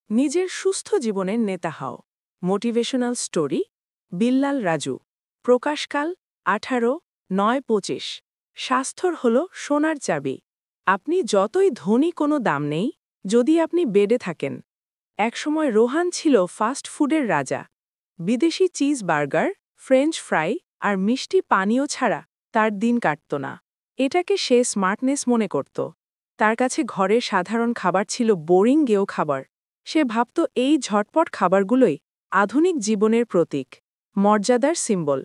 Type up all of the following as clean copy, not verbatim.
নিজের সুস্থ জীবনের নেতা হও। Motivational story Billal Raju. প্রকাশকাল 18/9/25। স্বাস্থ্যর হল সোনার চাবি। আপনি যতই ধনী কোনো দাম নেই যদি আপনি বেডে থাকেন। একসময় রোহান ছিল ফাস্ট ফুডের রাজা। বিদেশি চিজ বার্গার, ফ্রেঞ্চ ফ্রাই আর মিষ্টি পানীয় ছাড়া তার দিন কাটত না। এটাকে সে স্মার্টনেস মনে করত। তার কাছে ঘরের সাধারণ খাবার ছিল বোরিং গেও খাবার। সে ভাবত এই ঝটপট খাবারগুলোই আধুনিক জীবনের প্রতীক, মর্যাদার সিম্বল।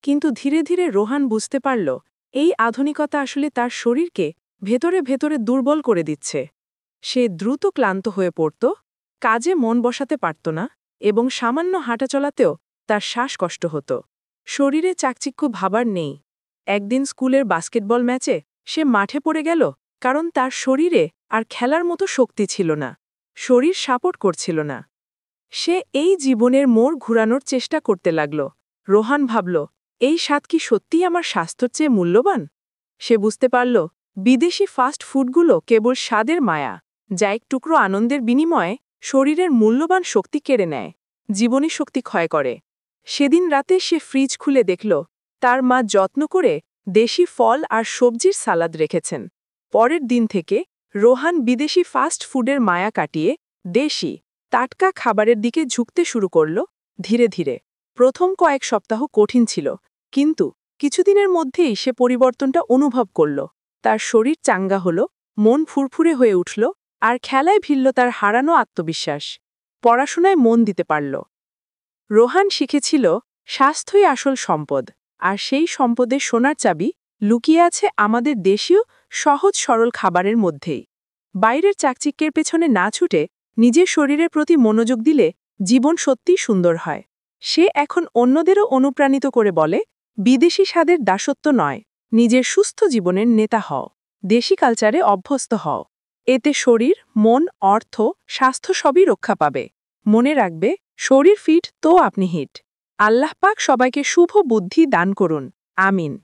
কিন্তু ধীরে ধীরে রোহান বুঝতে পারল এই আধুনিকতা আসলে তার শরীরকে ভেতরে ভেতরে দুর্বল করে দিচ্ছে। সে দ্রুত ক্লান্ত হয়ে পড়ত, কাজে মন বসাতে পারত না এবং সামান্য হাঁটাচলাতেও তার শ্বাসকষ্ট হতো। শরীরে চাকচিক্য ভাবার নেই। একদিন স্কুলের বাস্কেটবল ম্যাচে সে মাঠে পড়ে গেল, কারণ তার শরীরে আর খেলার মতো শক্তি ছিল না। শরীর সাপোর্ট করছিল না। সে এই জীবনের মোড় ঘুরানোর চেষ্টা করতে লাগল। রোহান ভাবল, এই স্বাদ কি সত্যিই আমার স্বাস্থ্যের চেয়ে মূল্যবান? সে বুঝতে পারল বিদেশি ফাস্ট ফুডগুলো কেবল স্বাদের মায়া, যা এক টুকরো আনন্দের বিনিময়ে শরীরের মূল্যবান শক্তি কেড়ে নেয়, জীবনী শক্তি ক্ষয় করে। সেদিন রাতে সে ফ্রিজ খুলে দেখল তার মা যত্ন করে দেশি ফল আর সবজির সালাদ রেখেছেন। পরের দিন থেকে রোহান বিদেশি ফাস্ট ফুডের মায়া কাটিয়ে দেশি, টাটকা খাবারের দিকে ঝুঁকতে শুরু করল ধীরে ধীরে। প্রথম কয়েক সপ্তাহ কঠিন ছিল, কিন্তু কিছুদিনের মধ্যেই সে পরিবর্তনটা অনুভব করল। তার শরীর চাঙ্গা হল, মন ফুরফুরে হয়ে উঠল, আর খেলায় ভিড়ল তার হারানো আত্মবিশ্বাস। পড়াশোনায় মন দিতে পারল। রোহান শিখেছিল স্বাস্থ্যই আসল সম্পদ, আর সেই সম্পদের সোনার চাবি লুকিয়ে আছে আমাদের দেশীয় সহজ সরল খাবারের মধ্যেই। বাইরের চাকচিক্যের পেছনে না ছুটে নিজের শরীরের প্রতি মনোযোগ দিলে জীবন সত্যিই সুন্দর হয়। সে এখন অন্যদেরও অনুপ্রাণিত করে বলে, বিদেশি স্বাদের দাসত্ব নয়, নিজের সুস্থ জীবনের নেতা হও, দেশি কালচারে অভ্যস্ত হও। এতে শরীর, মন, অর্থ, স্বাস্থ্য সবই রক্ষা পাবে। মনে রাখবে, শরীর ফিট তো আপনি হিট। আল্লাহ পাক সবাইকে শুভ বুদ্ধি দান করুন। আমিন।